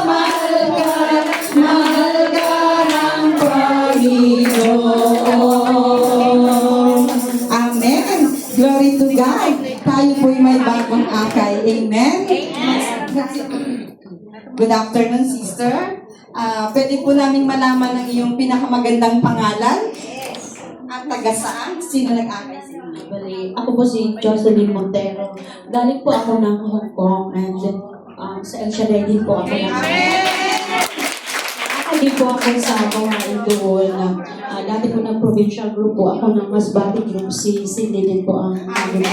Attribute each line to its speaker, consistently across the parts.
Speaker 1: mahal ka ng Panginoon. Amen. Glory to God. Tayo po'y may bagong akay. Amen. Good afternoon, sister. Pwede po naming malaman ang iyong pinakamagandang pangalan at taga saan? Sino nag-akay sa inyo?
Speaker 2: Bali, ako po si Jocelyn Montero. Galing po ako ng Hong Kong and sa El Shaddai din po ako ng din po ako sa mga doon na dati po ng provincial group po ako ng Masbate group, si Cindy din po ang and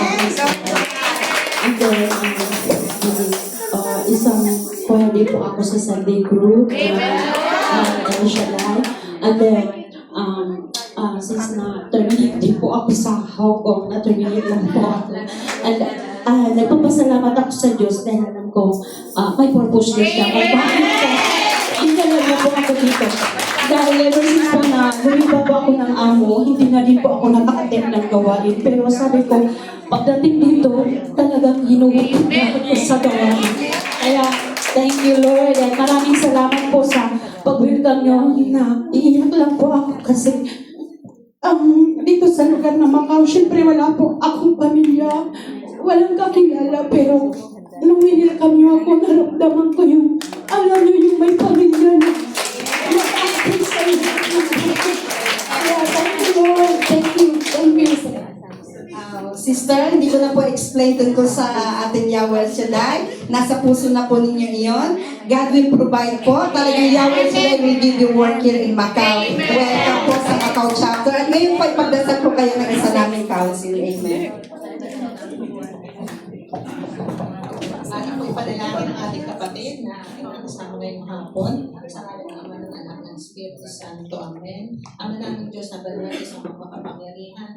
Speaker 2: then isang choir din po ako sa Sunday group El Shaddai, and then since na-terminate din po ako sa Hong Kong, na-terminate lang po ako. And nagpapasalamat ako sa Diyos dahil alam ko may purpose na siya. Kung bakit ko, inalaga po ako dito. Dahil ever since po na lumiba po ako ng amo, hindi na din po ako nakaka-attempt ng gawain. Pero sabi ko, pagdating dito, talagang hinugot na ako sa gawain. Kaya, thank you Lord. At maraming salamat po sa pag-welcome nyo na iiyak lang po ako kasi dito sa lugar na Macau, syempre wala po akong pamilya, walang kakilala, pero nung winilkam niyo ako, naramdaman ko yung, alam niyo yung may pamilya na nag-aakit sa inyo. Kaya, thank you Lord, thank you.
Speaker 1: Sister, hindi ko na po explain tungkol sa ating Yahweh Shaddai. Nasa puso na po ninyo iyon. God will provide po. Talagang Yahweh Shaddai will give you work here in Macau. Welcome po sa Macau chapter. At ngayon po, ipagdasal po kayo ng isa naming council. Amen.
Speaker 3: Ating po ipanalangin ang ating kapatid na kasama ngayong hapon sa ngalan ng Ama ng Anak ng Espiritu Santo. Amen. Ama namin Diyos na balunan sa mga makapangyarihan,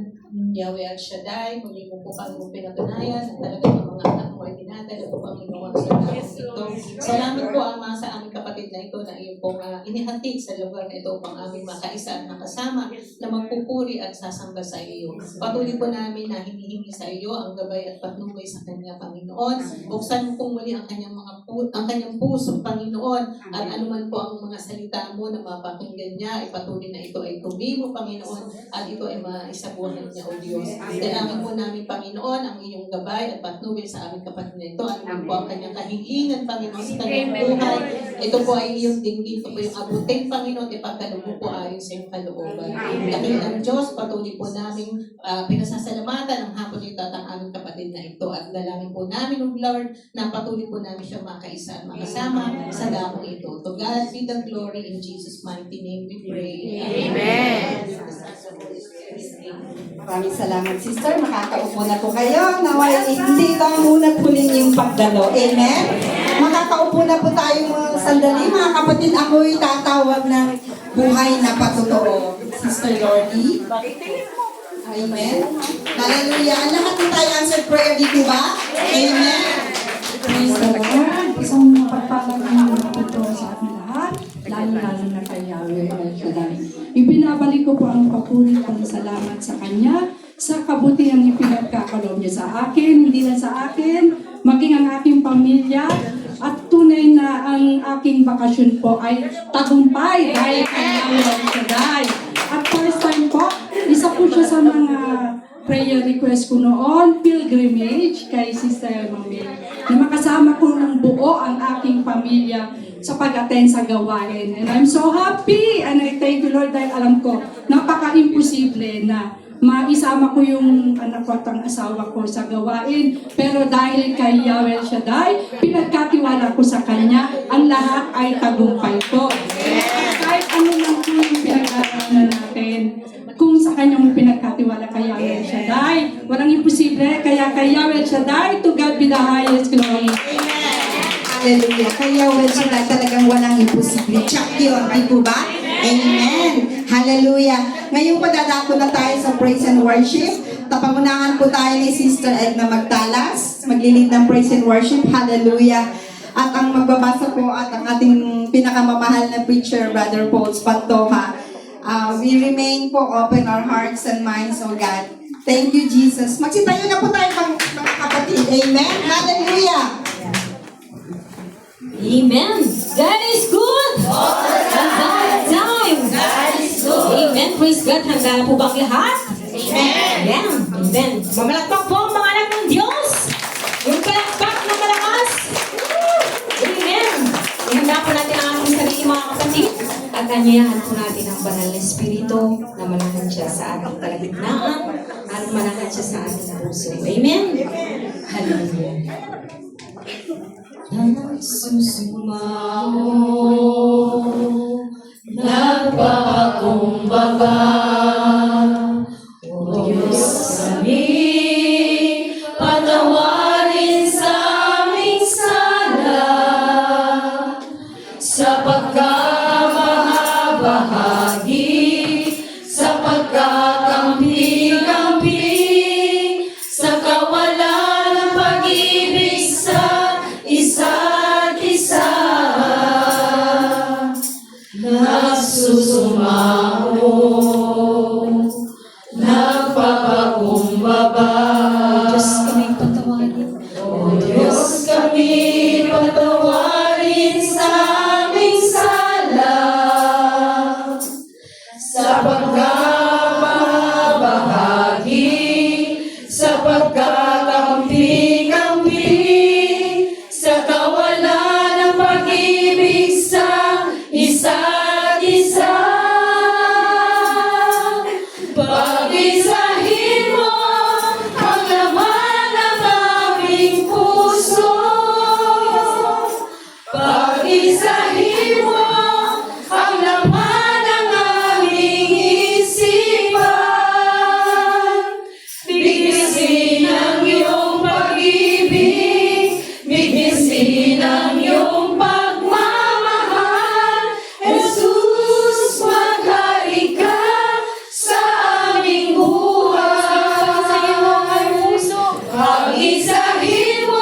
Speaker 3: Yahweh El Shaddai, muli mo po kami pinatunayan at talagang ang mga anak mo ay dinadala po Panginoon sa lugar ito. Salamat po Ama sa aming kapatid na ito na iyong pong inihatid sa lugar na ito upang aming makaisa at nakasama na magpupuri at sasamba sa iyo. Patuloy po namin na hinihingi sa iyo ang gabay at patnubay sa kanya, Panginoon. Buksan mo pong muli ang kanyang puso, Panginoon, at anuman po ang mga salita mo na mapakinggan niya, ipatuloy na ito ay tumimo, Panginoon, at ito ay maisabuhan niya, O Diyos. Dalangin po namin, Panginoon, ang iyong gabay at patnubay sa aming kapatid na ito. Anuman po ang kanyang kahilingan, Panginoon, sa kanyang buhay. Ito po ay iyong dinggin, ito po yung abutin, Panginoon, ipagkaloob po ayon sa iyong kalooban. Dakilang Diyos, patuloy po namin pinasasalamatan ang hapon ito at ang aming kapatid na ito. At dalangin po namin, O Lord, na patuloy po namin siya makaisa at makasama sa damong ito. To God be the glory, in Jesus' mighty name we pray. Amen.
Speaker 1: Maraming salamat, sister. Makakaupo na po kayo. Naway, hindi ito ang unat huling yung pagdalo. Amen? Makakaupo na po tayo mga sandali. Mga kapatid, ako'y tatawag ng buhay na patotoo. Sister Lordy. Amen. Hallelujah. Lahat po tayo answered prayer dito ba? Amen.
Speaker 4: Praise the Lord. Isang mapagpalang naman po sa ating lahat, lalo-lalo na kay Yahweh El Shaddai. Ibinabalik ko po ang papuri ng salamat sa Kanya, sa kabutihan ipinagkakaloob niya sa akin, hindi lang sa akin, maging ang aking pamilya, at tunay na ang aking bakasyon po ay tagumpay dahil kay Yahweh El Shaddai. At first time po, isa po siya sa mga prayer request ko noon, pilgrimage kay Sister Mami, na makasama ko ng buo ang aking pamilya sa pag-attend sa gawain. And I'm so happy and I thank you Lord dahil alam ko, napaka-imposible na maisama ko yung anak ko at ang asawa ko sa gawain. Pero dahil kay Yahweh Shaddai, pinagkatiwala ko sa Kanya, ang lahat ay tagumpay po. Kahit ano lang po yung pinag-aaralan natin, kung sa Kanyang pinagkatiwala kay Yahweh Shaddai, walang imposible. Kaya kay Yahweh Shaddai, to God be the highest glory.
Speaker 1: Hallelujah. Kay Yahweh Shaddai talagang walang imposible. Check yun, di po ba? Amen. Hallelujah. Ngayon po dadako na tayo sa praise and worship. Tapangunahan po tayo ni Sister Edna Magtalas. Maglilid ng praise and worship. Hallelujah. At ang magbabasa po at ang ating pinakamamahal na preacher, Brother Paul Pantoja. We remain po open our hearts and minds, oh God. Thank you, Jesus. Magsitayo na po tayo mga kapatid. Amen. Hallelujah.
Speaker 2: Amen. God
Speaker 5: God, handa na po ba ang lahat? Amen. Amen. Mamalakpak po ang mga anak ng Diyos. Yung palakpak na malakas. Amen. Ihanda po natin ang ating sarili mga kapatid. At anyayahan po natin ang banal na Espiritu na manahan siya sa ating kalagitnaan at manahan siya sa ating puso. Amen. Hallelujah. Nagsusumao, nagpapakumbaba, O Diyos kami, patawarin sa aming sala, sa pagkamahabahagi, sa pagkakampi-kampi, sa kawalan ng pag-ibig sa isa't isa. Nagsusumao, nagpapakumbaba, Diyos kami patawarin. O Diyos kami patawarin sa aming sala, sa pagkabahagi, sa pagkakampi-kampi, sa kawalan ng pag-ibig sa isa't isa. Pag-isahin mo ang laman ng aming puso. Pag-isahin mo ang laman ng aming isipan. Bignisin ang iyong pag-ibig, bignisin ang iyong pagmamahal. Jesus, maghari ka sa aming buhay. Pag-isahin mo.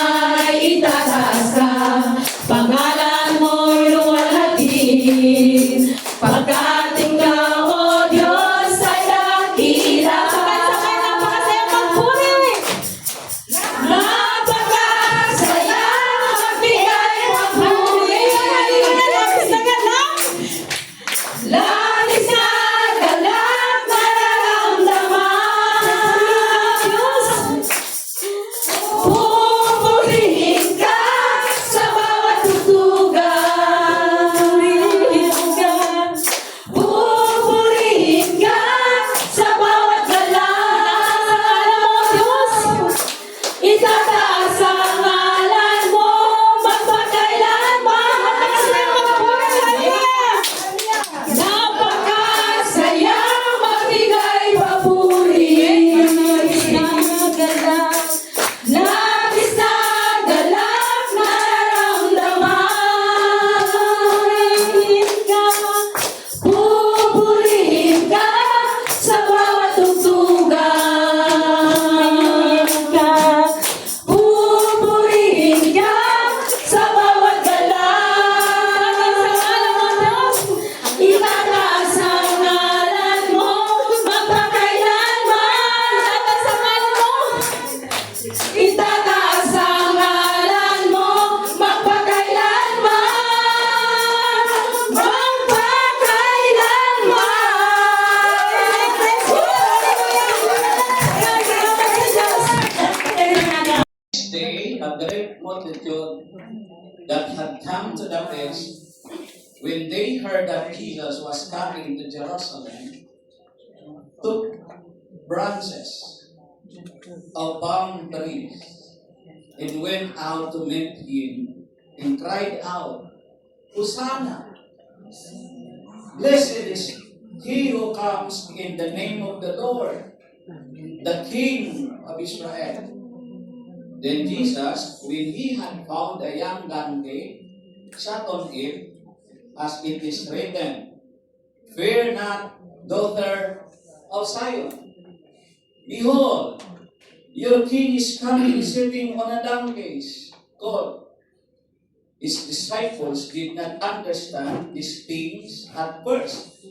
Speaker 5: Ay itataas ka, pangalan mo'y luwalhati, pagkat ikaw, O Diyos,
Speaker 6: to the feast, when they heard that Jesus was coming to Jerusalem, took branches of palm trees and went out to meet him and cried out, Hosanna! Blessed is he who comes in the name of the Lord, the King of Israel. Then Jesus, when he had found a young donkey, sat on it, as it is written, Fear not, daughter of Zion. Behold, your king is coming sitting on a donkey's colt. His disciples did not understand these things at first.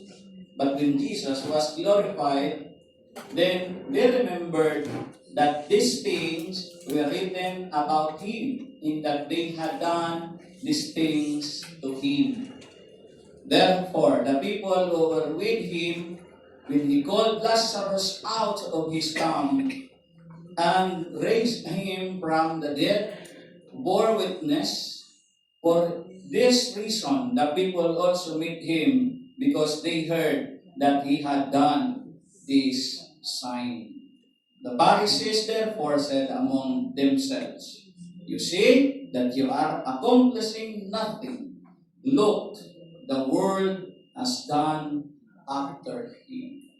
Speaker 6: But when Jesus was glorified, then they remembered that these things were written about him, in that they had done these things to him. Therefore, the people who were with him, when he called Lazarus out of his tomb and raised him from the dead, bore witness. For this reason, the people also met him, because they heard that he had done this sign. The Pharisees therefore said among themselves, You see that you are accomplishing nothing. Look, the world has gone after him.